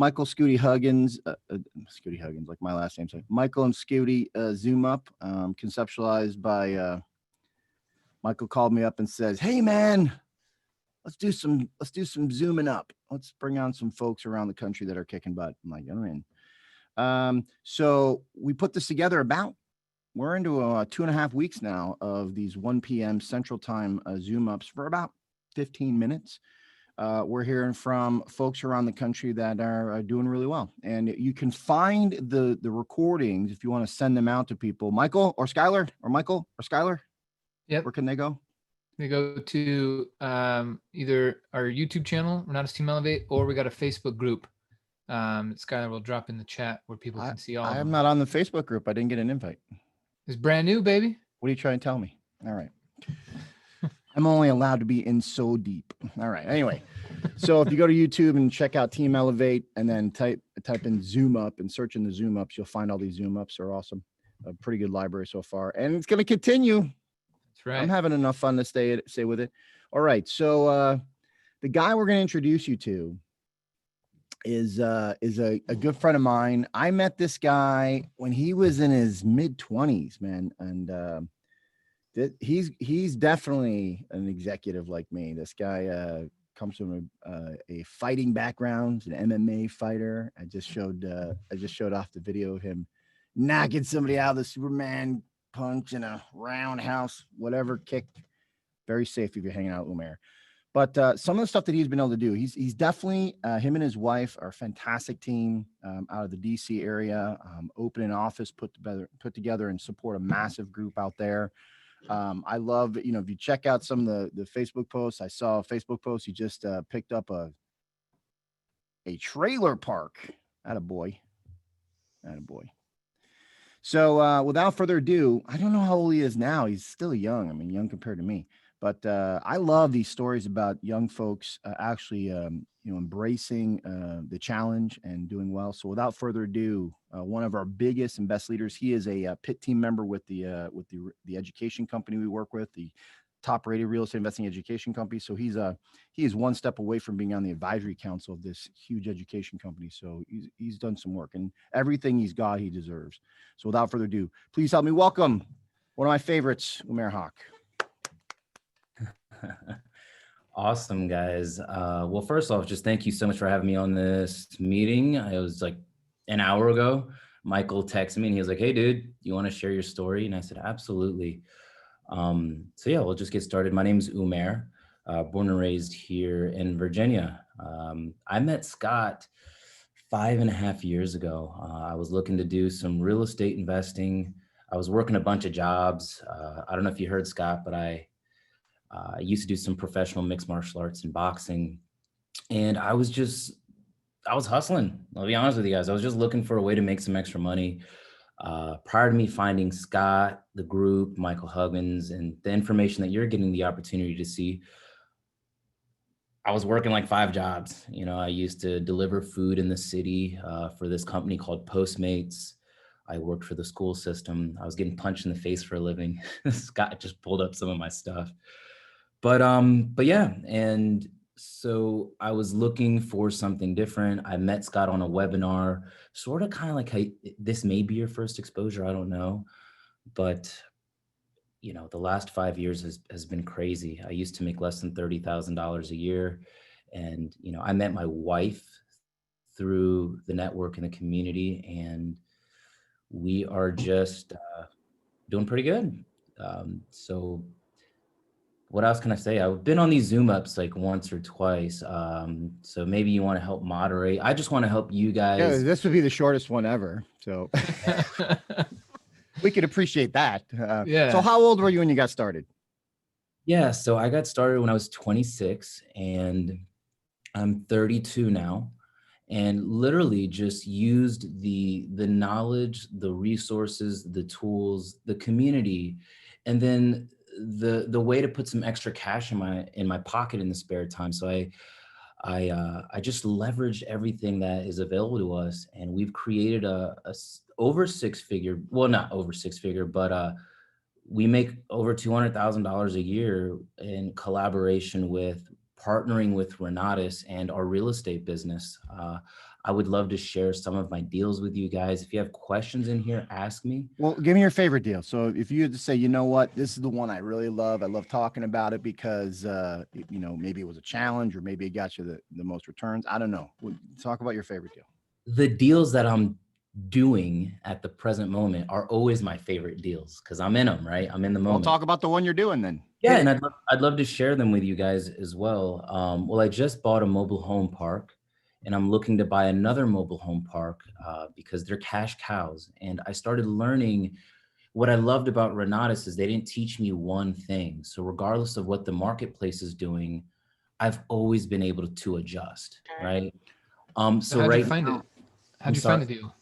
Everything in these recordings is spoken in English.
Michael Scooty Huggins, Scooty Huggins, like my last name. So Michael and Scooty Zoom Up, conceptualized by Michael. Called me up and says, "Hey man, let's do some zooming up. Let's bring on some folks around the country that are kicking butt." I'm like, I'm in. So we put this together we're into 2.5 weeks now of these 1 p.m. Central Time Zoom ups for about 15 minutes. We're hearing from folks around the country that are doing really well. And you can find the recordings if you want to send them out to people. Michael or Skylar or Michael or Skylar? Yep. Where can they go? They go to either our YouTube channel, Renatus Team Elevate, or we got a Facebook group. Skylar will drop in the chat where people can see all of them. I'm not on the Facebook group. I didn't get an invite. It's brand new, baby. What are you trying to tell me? All right. I'm only allowed to be in so deep. All right. Anyway, so if you go to YouTube and check out Team Elevate and then type in Zoom Up and search in the Zoom Ups, you'll find all these Zoom Ups are awesome. A pretty good library so far. And it's going to continue. That's right. I'm having enough fun to stay with it. All right. So the guy we're going to introduce you to is a good friend of mine. I met this guy when he was in his mid-20s, man. And he's definitely an executive like me. This guy comes from a fighting background, an MMA fighter. I just showed off the video of him knocking somebody out of the Superman punch in a roundhouse, whatever, kick. Very safe if you're hanging out with Umaer. But some of the stuff that he's been able to do, he's definitely, him and his wife are a fantastic team out of the DC area, open an office, put together and support a massive group out there. I love, if you check out some of the Facebook posts, I saw a Facebook post, he just picked up a trailer park. Attaboy. So without further ado, I don't know how old he is now. He's still young. I mean, young compared to me. But I love these stories about young folks actually, embracing the challenge and doing well. So without further ado, one of our biggest and best leaders, he is a PIT team member with the education company we work with, the top-rated real estate investing education company. So he is one step away from being on the advisory council of this huge education company. So he's done some work, and everything he's got, he deserves. So without further ado, please help me welcome one of my favorites, Umaer Haq. Awesome, guys. Well, first off, just thank you so much for having me on this meeting. It was like an hour ago. Michael texted me and he was like, "Hey, dude, you want to share your story?" And I said, "Absolutely." So yeah, we'll just get started. My name is Umaer, born and raised here in Virginia. I met Scott 5.5 years ago. I was looking to do some real estate investing. I was working a bunch of jobs. I don't know if you heard Scott, but I used to do some professional mixed martial arts and boxing. And I was hustling. I'll be honest with you guys. I was just looking for a way to make some extra money. Prior to me finding Scott, the group, Michael Huggins, and the information that you're getting the opportunity to see, I was working like 5 jobs. I used to deliver food in the city for this company called Postmates. I worked for the school system. I was getting punched in the face for a living. Scott just pulled up some of my stuff. But yeah, and so I was looking for something different. I met Scott on a webinar, sort of kind of like, hey, this may be your first exposure, I don't know. But, the last 5 years has been crazy. I used to make less than $30,000 a year. And, I met my wife through the network and the community, and we are just doing pretty good. So what else can I say? I've been on these Zoom ups like once or twice. So maybe you want to help moderate. I just want to help you guys. Yeah, this would be the shortest one ever. So we could appreciate that. Yeah. So how old were you when you got started? Yeah, so I got started when I was 26 and I'm 32 now, and literally just used the knowledge, the resources, the tools, the community, and then the way to put some extra cash in my pocket in the spare time. So I just leveraged everything that is available to us, and we've created a over 6-figure, well, not over 6-figure, but we make over $200,000 a year in collaboration with partnering with Renatus and our real estate business. I would love to share some of my deals with you guys. If you have questions in here, ask me. Well, give me your favorite deal. So if you had to say, you know what, this is the one I really love. I love talking about it because, you know, maybe it was a challenge or maybe it got you the most returns. I don't know. Talk about your favorite deal. The deals that I'm doing at the present moment are always my favorite deals because I'm in them, right? I'm in the moment. Well, talk about the one you're doing then. Yeah, and I'd love to share them with you guys as well. Well, I just bought a mobile home park, and I'm looking to buy another mobile home park because they're cash cows. And I started learning what I loved about Renatus is they didn't teach me one thing. So regardless of what the marketplace is doing, I've always been able to adjust, right? So how'd you find it? How'd you find the deal?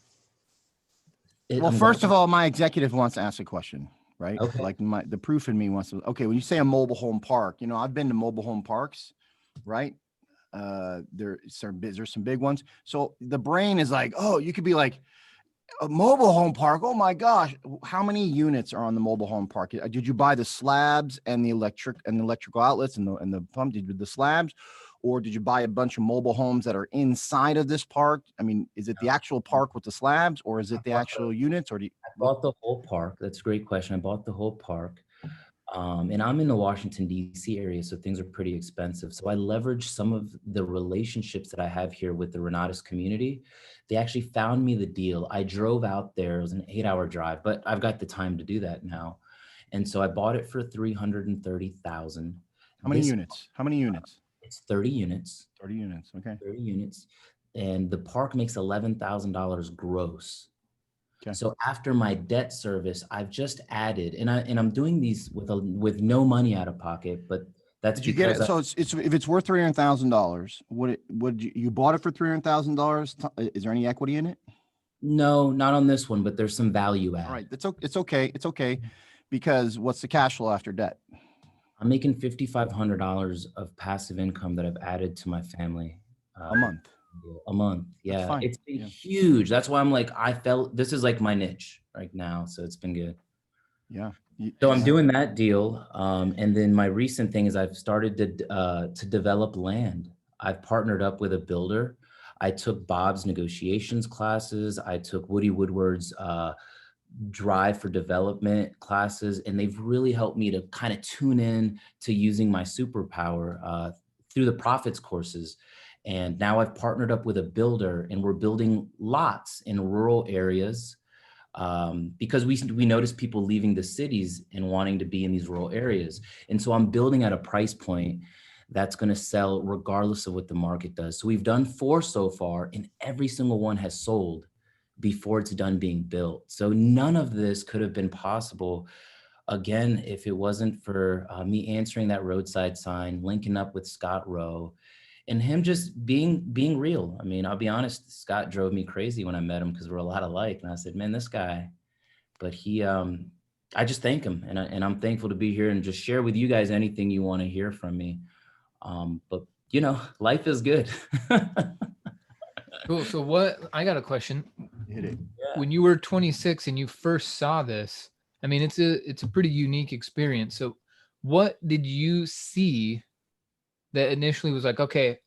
Well, first of all, my executive wants to ask a question, right? Okay. Like the proof in me wants to, okay, when you say a mobile home park, you know, I've been to mobile home parks, right? There's some big ones. So the brain is like, oh, you could be like a mobile home park. Oh my gosh. How many units are on the mobile home park? Did you buy the slabs and the electrical outlets and the pump? Did you do the slabs? Or did you buy a bunch of mobile homes that are inside of this park? I mean, is it the actual park with the slabs or is it the actual units? Or do you? I bought the whole park. That's a great question. I bought the whole park. And I'm in the Washington, D.C. area, so things are pretty expensive. So I leveraged some of the relationships that I have here with the Renatus community. They actually found me the deal. I drove out there. It was an 8-hour drive, but I've got the time to do that now. And so I bought it for $330,000. How many units? How many units? It's 30 units. 30 units. Okay. 30 units. And the park makes $11,000 gross. Okay. So after my debt service, I've just added, and I'm doing these with no money out of pocket, but that's because you get it. So it's if it's worth $300,000, would you bought it for $300,000? Is there any equity in it? No, not on this one, but there's some value add. All right, it's okay. It's okay, because what's the cash flow after debt? I'm making $5,500 of passive income that I've added to my family a month. A month. Yeah. It's been huge. That's why I'm like, I felt this is like my niche right now. So it's been good. Yeah. So I'm doing that deal. And then my recent thing is I've started to develop land. I've partnered up with a builder. I took Bob's negotiations classes. I took Woody Woodward's drive for development classes, and they've really helped me to kind of tune in to using my superpower through the profits courses. And now I've partnered up with a builder, and we're building lots in rural areas because we notice people leaving the cities and wanting to be in these rural areas. And so I'm building at a price point that's going to sell regardless of what the market does. So we've done 4 so far, and every single one has sold before it's done being built. So none of this could have been possible, again, if it wasn't for me answering that roadside sign, linking up with Scott Rowe, and him just being real. I mean, I'll be honest, Scott drove me crazy when I met him because we're a lot alike. And I said, man, this guy, but he, I just thank him. And I'm thankful to be here and just share with you guys anything you want to hear from me. But you know, life is good. Cool. So I got a question. Hit it. Yeah. When you were 26 and you first saw this, I mean, it's a pretty unique experience. So what did you see that initially was like, okay,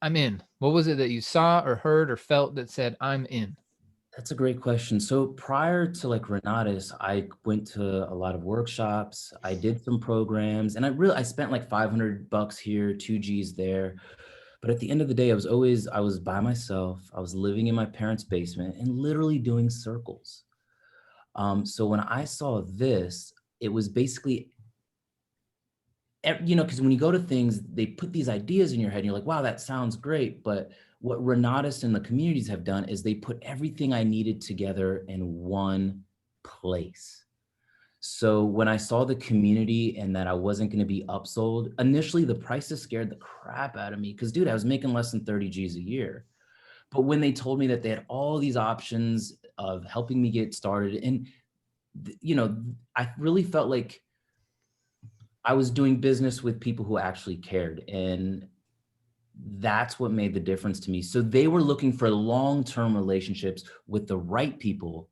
I'm in? What was it that you saw or heard or felt that said, I'm in? That's a great question. So prior to like Renatus, I went to a lot of workshops. I did some programs, and I spent like $500 here, 2 G's there. But at the end of the day, I was by myself. I was living in my parents' basement and literally doing circles. So when I saw this, it was basically, you know, because when you go to things, they put these ideas in your head and you're like, wow, that sounds great. But what Renatus and the communities have done is they put everything I needed together in one place. So when I saw the community and that I wasn't going to be upsold, initially the prices scared the crap out of me because, dude, I was making less than 30 G's a year. But when they told me that they had all these options of helping me get started, and, you know, I really felt like I was doing business with people who actually cared. And that's what made the difference to me. So they were looking for long-term relationships with the right people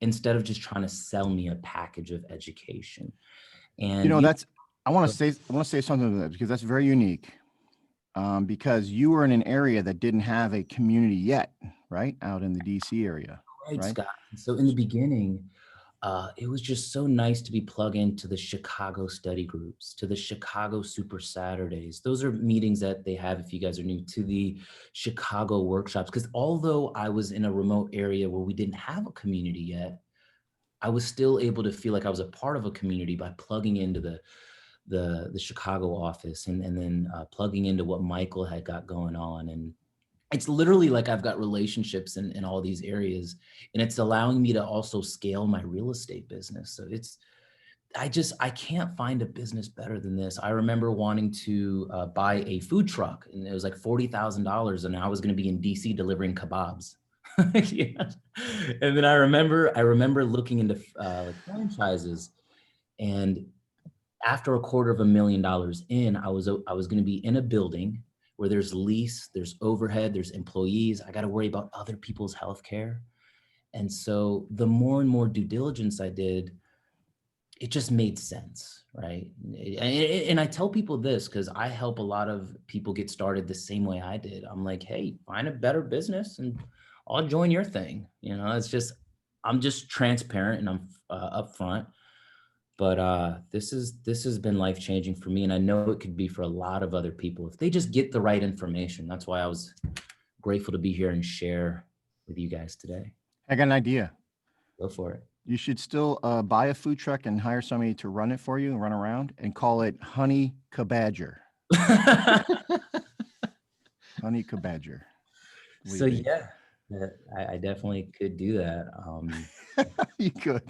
instead of just trying to sell me a package of education. And you know, I want to say something to that because that's very unique. because you were in an area that didn't have a community yet, right? Out in the DC area. Right, Right. Scott. So in the beginning, it was just so nice to be plugged into the Chicago study groups, to the Chicago Super Saturdays. Those are meetings that they have, if you guys are new, to the Chicago workshops. Because although I was in a remote area where we didn't have a community yet, I was still able to feel like I was a part of a community by plugging into the Chicago office and then plugging into what Michael had got going on. And it's literally like I've got relationships in all these areas, and it's allowing me to also scale my real estate business. So I can't find a business better than this. I remember wanting to buy a food truck, and it was like $40,000, and I was going to be in DC delivering kebabs. Yeah. And then I remember looking into like franchises, and after $250,000 in, I was going to be in a building where there's lease, there's overhead, there's employees. I got to worry about other people's healthcare. And so the more and more due diligence I did, it just made sense, right? And I tell people this because I help a lot of people get started the same way I did. I'm like, hey, find a better business and I'll join your thing. You know, I'm just transparent and I'm upfront. But this has been life-changing for me, and I know it could be for a lot of other people if they just get the right information. That's why I was grateful to be here and share with you guys today. I got an idea. Go for it. You should still buy a food truck and hire somebody to run it for you and run around and call it Honey Kabadger. Honey Kabadger. So yeah, I definitely could do that. You could,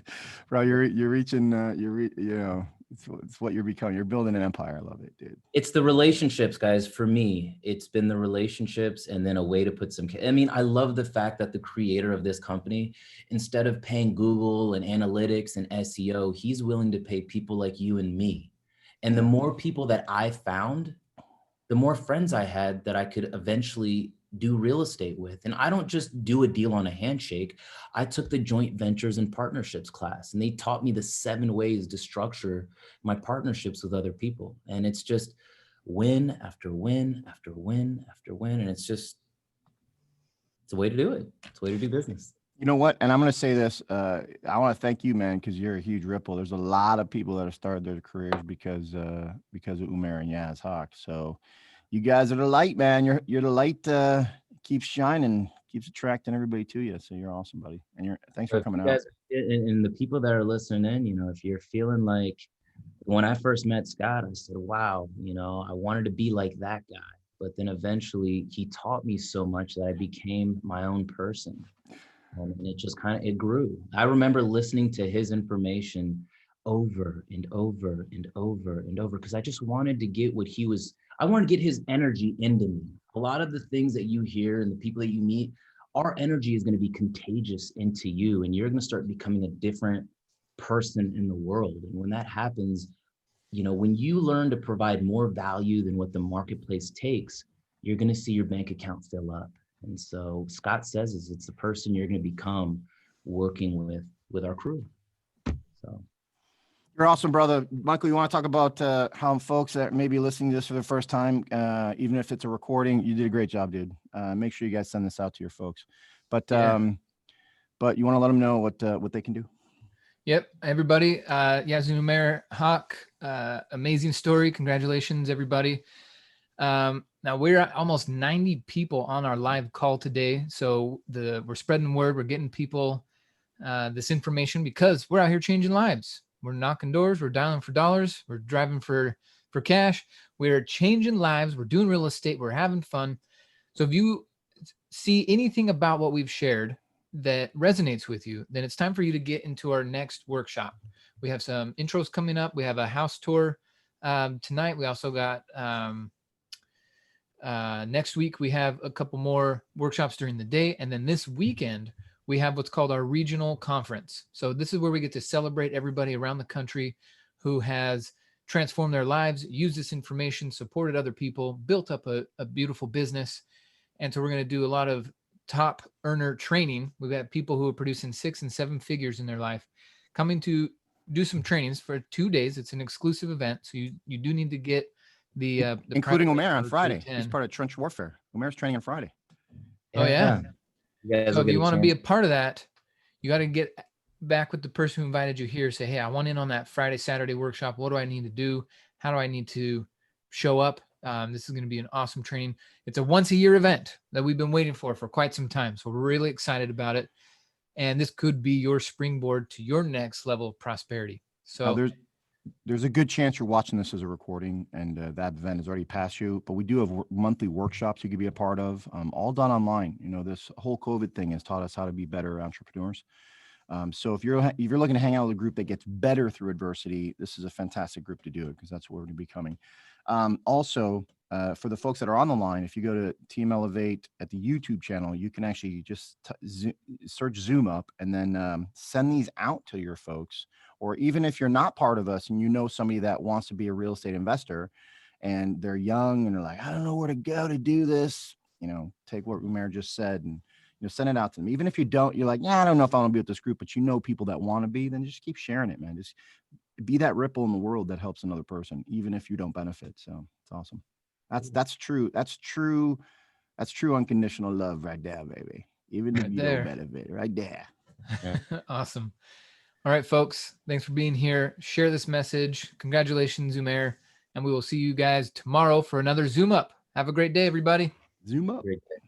bro. You're reaching. You know, it's what you're becoming. You're building an empire. I love it, dude. It's the relationships, guys. For me, it's been the relationships and then a way to put some, I mean, I love the fact that the creator of this company, instead of paying Google and analytics and SEO, he's willing to pay people like you and me. And the more people that I found, the more friends I had that I could eventually do real estate with. And I don't just do a deal on a handshake. I took the joint ventures and partnerships class, and they taught me the 7 ways to structure my partnerships with other people. And it's just win after win after win after win. And it's a way to do it. It's a way to do business. You know what? And I'm going to say this. I want to thank you, man, because you're a huge ripple. There's a lot of people that have started their careers because of Umaer and Umaer Haq. So you guys are the light, man. You're the light. Keeps shining, keeps attracting everybody to you. So you're awesome, buddy. And thanks for coming out. And the people that are listening in, you know, if you're feeling like, when I first met Scott, I said, wow, you know, I wanted to be like that guy. But then eventually he taught me so much that I became my own person. And it just it grew. I remember listening to his information over and over and over and over, because I just wanted to get I wanted to get his energy into me. A lot of the things that you hear and the people that you meet, our energy is going to be contagious into you, and you're going to start becoming a different person in the world. And when that happens, you know, when you learn to provide more value than what the marketplace takes, you're going to see your bank account fill up. And so Scott says it's the person you're going to become working with our crew. So you're awesome, brother. Michael, you want to talk about how folks that may be listening to this for the first time, even if it's a recording, you did a great job, dude. Make sure you guys send this out to your folks. But you want to let them know what they can do. Yep, everybody. Umaer Haq, amazing story. Congratulations, everybody. Now we're at almost 90 people on our live call today. So we're spreading word. We're getting people this information because we're out here changing lives. We're knocking doors. We're dialing for dollars. We're driving for cash. We're changing lives. We're doing real estate. We're having fun. So if you see anything about what we've shared that resonates with you, then it's time for you to get into our next workshop. We have some intros coming up. We have a house tour tonight. We also got next week, we have a couple more workshops during the day. And then this weekend, we have what's called our regional conference. So this is where we get to celebrate everybody around the country who has transformed their lives, used this information, supported other people, built up a beautiful business. And so we're going to do a lot of top earner training. We've got people who are producing 6 and 7 figures in their life coming to do some trainings for 2 days. It's an exclusive event. So you do need to get the including private Umaer on for Friday. He's 10. part of Trench Warfare. Umaer's training on Friday. Oh, yeah. You guys So will if you get want to be a chance. part of that, you got to get back with the person who invited you here. Say, hey, I want in on that Friday, Saturday workshop. What do I need to do? How do I need to show up? This is going to be an awesome training. It's a once a year event that we've been waiting for quite some time. So we're really excited about it. And this could be your springboard to your next level of prosperity. So there's a good chance you're watching this as a recording, and that event has already passed you. But we do have monthly workshops you could be a part of, all done online. You know, this whole COVID thing has taught us how to be better entrepreneurs. So if you're looking to hang out with a group that gets better through adversity, this is a fantastic group to do it, because that's where we're going to be coming. Also, for the folks that are on the line, if you go to Team Elevate at the YouTube channel, you can actually just search Zoom Up and then send these out to your folks. Or even if you're not part of us and you know somebody that wants to be a real estate investor and they're young and they're like, I don't know where to go to do this, you know, take what Umaer just said and send it out to them. Even if you don't, you're like, yeah, I don't know if I want to be with this group, but you know people that want to be, then just keep sharing it, man. Just be that ripple in the world that helps another person, even if you don't benefit. So it's awesome. That's true. That's true unconditional love right there, baby. Even if you don't benefit, right there. Yeah. Awesome. All right, folks. Thanks for being here. Share this message. Congratulations, Umaer. And we will see you guys tomorrow for another Zoom Up. Have a great day, everybody. Zoom Up. Great day.